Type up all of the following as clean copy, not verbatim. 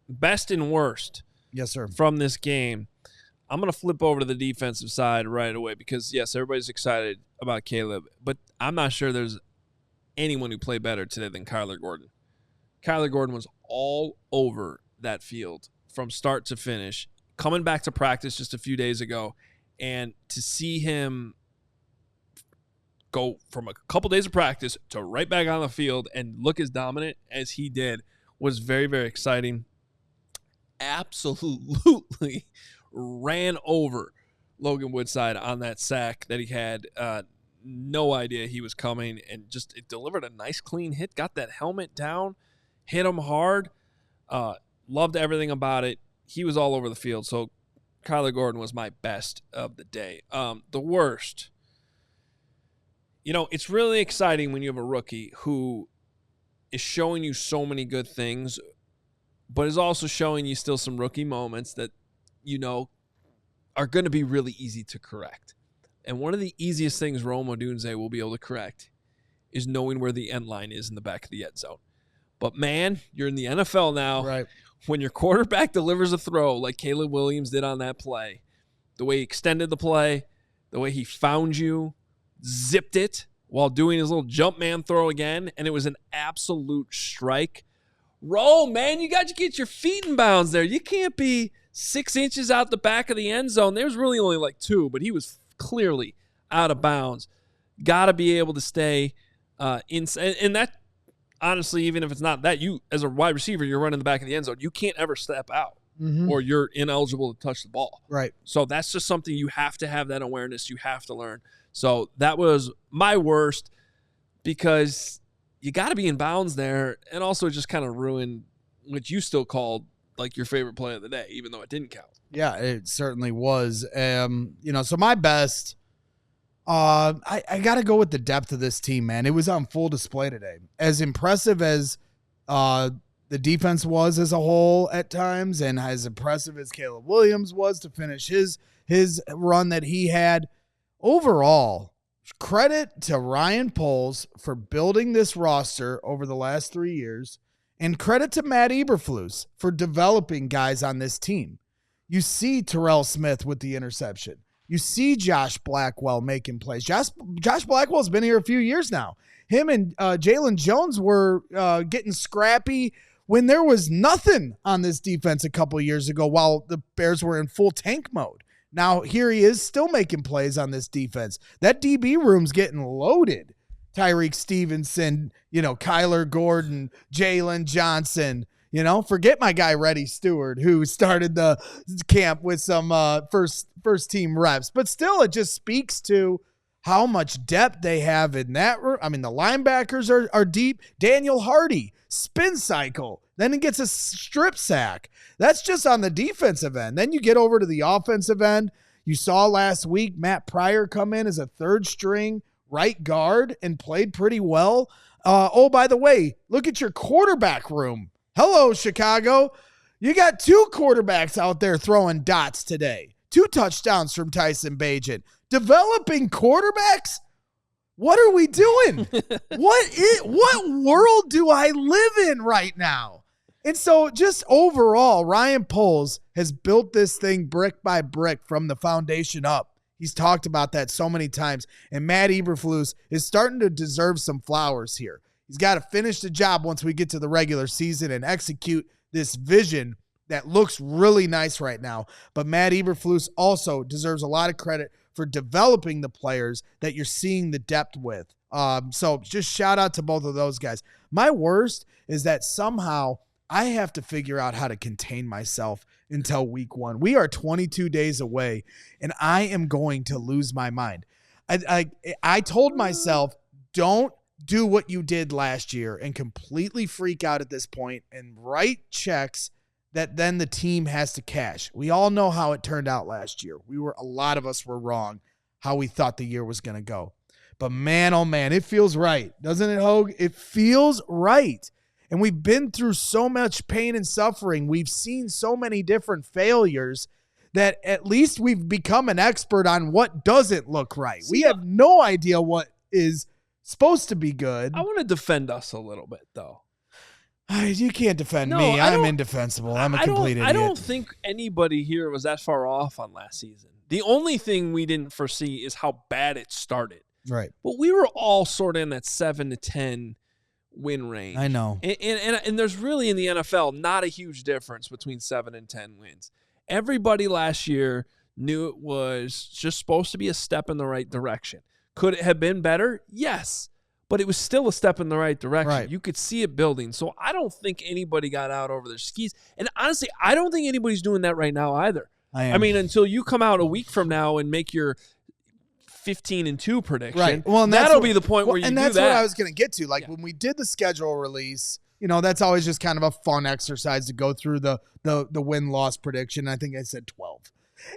best and worst. Yes, sir. From this game. I'm going to flip over to the defensive side right away because, yes, everybody's excited about Caleb, but I'm not sure there's anyone who played better today than Kyler Gordon. Kyler Gordon was all over that field from start to finish, coming back to practice just a few days ago, and to see him go from a couple days of practice to right back on the field and look as dominant as he did was very, very exciting. Absolutely ran over Logan Woodside on that sack that he had. No idea he was coming, and just it delivered a nice clean hit, got that helmet down, hit him hard. Loved everything about it. He was all over the field, so Kyler Gordon was my best of the day. The worst, it's really exciting when you have a rookie who is showing you so many good things, but is also showing you still some rookie moments that, are going to be really easy to correct. And one of the easiest things Rome Odunze will be able to correct is knowing where the end line is in the back of the end zone. But, man, you're in the NFL now. Right. When your quarterback delivers a throw like Caleb Williams did on that play, the way he extended the play, the way he found you, zipped it while doing his little jump man throw again, and it was an absolute strike. Roll, man, you got to get your feet in bounds there. You can't be 6 inches out the back of the end zone. There's really only like 2, but he was clearly out of bounds. Got to be able to stay inside. And that, honestly, even if it's not that, you, as a wide receiver, you're running the back of the end zone. You can't ever step out or you're ineligible to touch the ball. Right. So that's just something you have to have that awareness. You have to learn. So that was my worst because you got to be in bounds there, and also just kind of ruined what you still called like your favorite play of the day, even though it didn't count. Yeah, it certainly was. So my best, I got to go with the depth of this team, man. It was on full display today. As impressive as the defense was as a whole at times, and as impressive as Caleb Williams was to finish his run that he had, overall, credit to Ryan Poles for building this roster over the last 3 years, and credit to Matt Eberflus for developing guys on this team. You see Terrell Smith with the interception. You see Josh Blackwell making plays. Josh Blackwell's been here a few years now. Him and Jalen Jones were getting scrappy when there was nothing on this defense a couple years ago while the Bears were in full tank mode. Now, here he is still making plays on this defense. That DB room's getting loaded. Tyreek Stevenson, Kyler Gordon, Jalen Johnson, forget my guy, Reddy Stewart, who started the camp with some first team reps. But still, it just speaks to how much depth they have in that room. I mean, the linebackers are deep. Daniel Hardy, spin cycle. Then he gets a strip sack. That's just on the defensive end. Then you get over to the offensive end. You saw last week Matt Pryor come in as a third string right guard and played pretty well. By the way, look at your quarterback room. Hello, Chicago. You got 2 quarterbacks out there throwing dots today. 2 touchdowns from Tyson Bagent. Developing quarterbacks? What are we doing? What world do I live in right now? And so just overall, Ryan Poles has built this thing brick by brick from the foundation up. He's talked about that so many times. And Matt Eberflus is starting to deserve some flowers here. He's got to finish the job once we get to the regular season and execute this vision that looks really nice right now. But Matt Eberflus also deserves a lot of credit for developing the players that you're seeing the depth with. So just shout out to both of those guys. My worst is that somehow I have to figure out how to contain myself until week 1. We are 22 days away, and I am going to lose my mind. I told myself, don't do what you did last year and completely freak out at this point and write checks that then the team has to cash. We all know how it turned out last year. A lot of us were wrong how we thought the year was going to go. But man, oh man, it feels right. Doesn't it, Hoge? It feels right. And we've been through so much pain and suffering. We've seen so many different failures that at least we've become an expert on what doesn't look right. We have no idea what is supposed to be good. I want to defend us a little bit, though. You can't defend No, me. I I'm don't- indefensible. I'm a complete idiot. I don't think anybody here was that far off on last season. The only thing we didn't foresee is how bad it started. Right. But we were all sort of in that 7 to 10 win range. I know. And there's really in the NFL not a huge difference between 7 and 10 wins. Everybody last year knew it was just supposed to be a step in the right direction. Could it have been better? Yes. But it was still a step in the right direction. Right. You could see it building. So I don't think anybody got out over their skis. And honestly, I don't think anybody's doing that right now either. I mean, until you come out a week from now and make your 15-2 prediction, right. Well, and that'll be the point where you do that. And that's what I was going to get to. Like when we did the schedule release, that's always just kind of a fun exercise to go through the win-loss prediction. I think I said 12.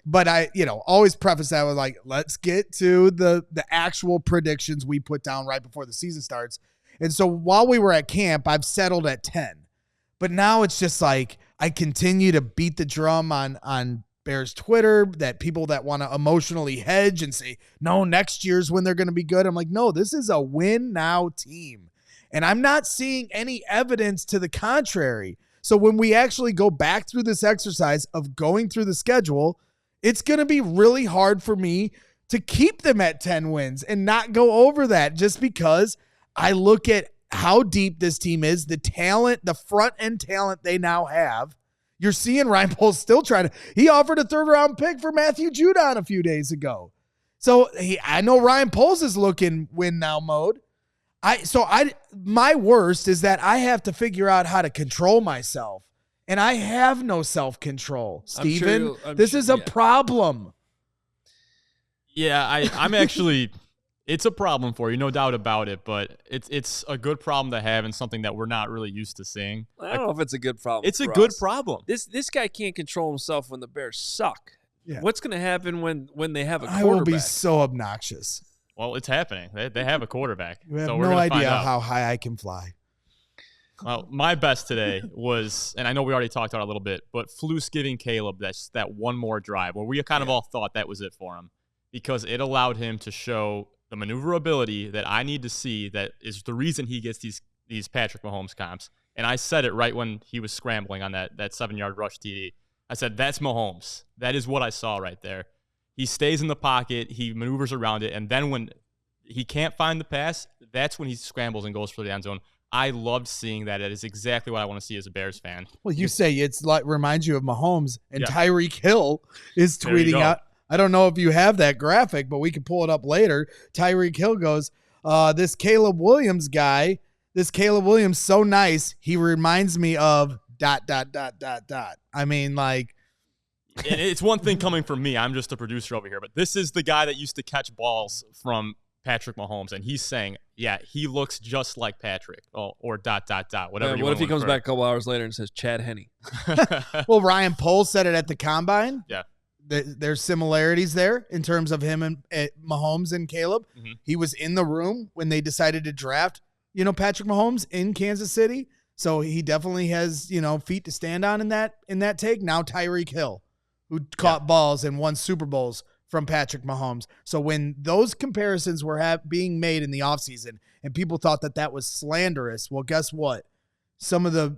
But I, always preface that with like, let's get to the actual predictions we put down right before the season starts. And so while we were at camp, I've settled at 10. But now it's just like I continue to beat the drum on Bears Twitter that people that want to emotionally hedge and say, no, next year's when they're going to be good. I'm like, no, this is a win now team. And I'm not seeing any evidence to the contrary. So when we actually go back through this exercise of going through the schedule, it's going to be really hard for me to keep them at 10 wins and not go over that just because I look at how deep this team is, the talent, the front end talent they now have. You're seeing Ryan Poles still he offered a 3rd-round pick for Matthew Judon a few days ago. So I know Ryan Poles is looking win now mode. My worst is that I have to figure out how to control myself. And I have no self-control, Steven. This is a problem. Yeah, I'm actually – it's a problem for you, no doubt about it. But it's a good problem to have and something that we're not really used to seeing. I don't know if it's a good problem. It's a good problem. This guy can't control himself when the Bears suck. Yeah. What's going to happen when they have a quarterback? I will be so obnoxious. Well, it's happening. They have a quarterback. You have so we're no gonna idea how high I can fly. Well, my best today was, and I know we already talked about it a little bit, but Flus giving Caleb that one more drive where we kind of all thought that was it for him because it allowed him to show the maneuverability that I need to see that is the reason he gets these Patrick Mahomes comps. And I said it right when he was scrambling on that 7-yard rush TD. I said, that's Mahomes. That is what I saw right there. He stays in the pocket. He maneuvers around it. And then when he can't find the pass, that's when he scrambles and goes for the end zone. I loved seeing that. It is exactly what I want to see as a Bears fan. Well, you say it's like reminds you of Mahomes, and Tyreek Hill is tweeting out. I don't know if you have that graphic, but we can pull it up later. Tyreek Hill goes, this Caleb Williams guy, so nice. He reminds me of ... I mean, like. And it's one thing coming from me. I'm just a producer over here. But this is the guy that used to catch balls from Patrick Mahomes, and he's saying, yeah, he looks just like Patrick, or ... whatever. What if he comes back a couple hours later and says Chad Henne? Well, Ryan Poles said it at the Combine. Yeah. There's similarities there in terms of him and Mahomes and Caleb. Mm-hmm. He was in the room when they decided to draft, Patrick Mahomes in Kansas City. So he definitely has, feet to stand on in that take. Now Tyreek Hill, who caught balls and won Super Bowls from Patrick Mahomes. So when those comparisons were being made in the offseason and people thought that was slanderous, well, guess what? Some of the,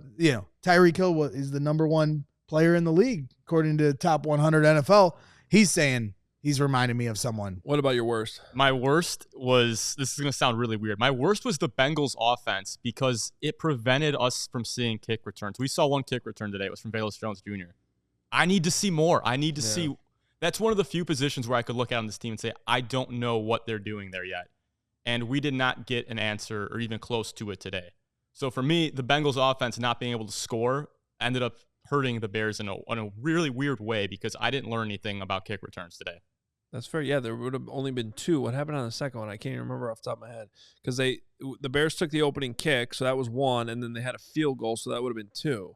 Tyreek Hill is the number one player in the league, according to Top 100 NFL. He's saying he's reminding me of someone. What about your worst? My worst was, this is going to sound really weird. My worst was the Bengals offense because it prevented us from seeing kick returns. We saw one kick return today. It was from Eberflus Jones Jr. I need to see more. I need to see. That's one of the few positions where I could look at on this team and say, I don't know what they're doing there yet. And we did not get an answer or even close to it today. So for me, the Bengals offense not being able to score ended up hurting the Bears in a really weird way because I didn't learn anything about kick returns today. That's fair. Yeah, there would have only been 2. What happened on the second one? I can't even remember off the top of my head. Because the Bears took the opening kick, so that was 1, and then they had a field goal, so that would have been 2.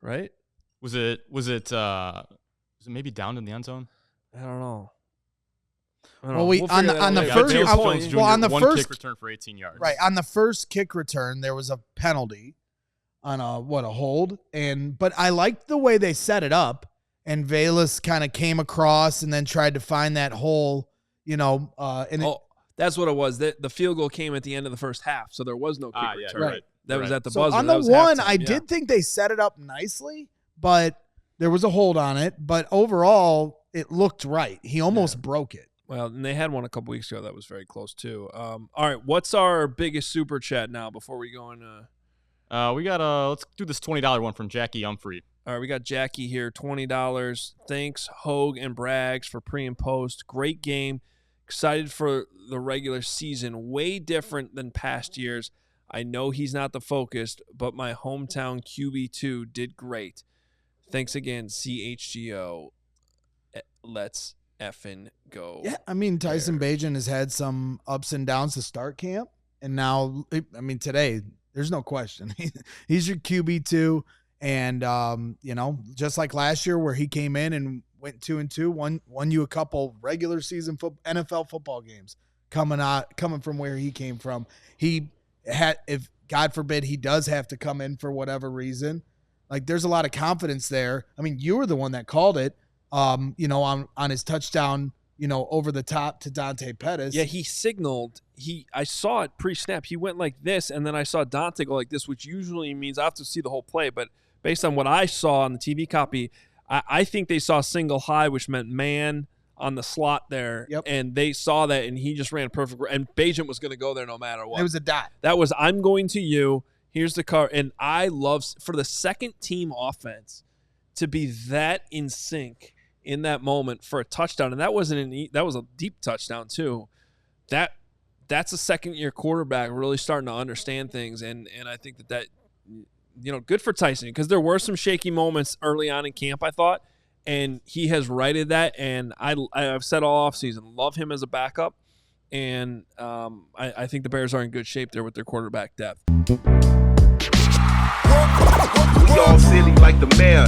Right? Was it maybe down in the end zone? I don't know. Well, on the first kick return for 18 yards. Right, on the first kick return, there was a penalty on a hold, but I liked the way they set it up, and Eberflus kind of came across and then tried to find that hole, that's what it was. The field goal came at the end of the first half, so there was no kick return. Right. That was at the So buzzer. on That the was one, halftime, I yeah. did think they set it up nicely, but there was a hold on it. But overall, it looked right. He almost broke it. Well, and they had one a couple weeks ago that was very close too. All right, what's our biggest super chat now before we go into? We got let's do this $20 one from Jackie Humphrey. All right, we got Jackie here, $20. Thanks, Hoge and Braggs, for pre and post. Great game. Excited for the regular season. Way different than past years. I know he's not the focus, but my hometown QB2 did great. Thanks again, CHGO. Let's effing go. Yeah, I mean, Tyson Bagent has had some ups and downs to start camp. And now, I mean, today, there's no question. He's your QB2. And, just like last year where he came in and went 2-2, won you a couple regular season NFL football games coming from where he came from. He had, if God forbid he does have to come in for whatever reason, like there's a lot of confidence there. I mean, you were the one that called it, on his touchdown, over the top to Dante Pettis. Yeah, he signaled. I saw it pre-snap. He went like this, and then I saw Dante go like this, which usually means I have to see the whole play. But based on what I saw on the TV copy, I think they saw single high, which meant man on the slot there. Yep. And they saw that, and he just ran perfect. And Bagent was going to go there no matter what. It was a dot. That was, I'm going to you. Here's the car. And I love, for the second team offense to be that in sync in that moment for a touchdown. And that wasn't that was a deep touchdown too. That's a second-year quarterback really starting to understand things. And I think that good for Tyson, because there were some shaky moments early on in camp, I thought, and he has righted that. And I've said all offseason, love him as a backup, and I think the Bears are in good shape there with their quarterback depth. We all silly like the mayor.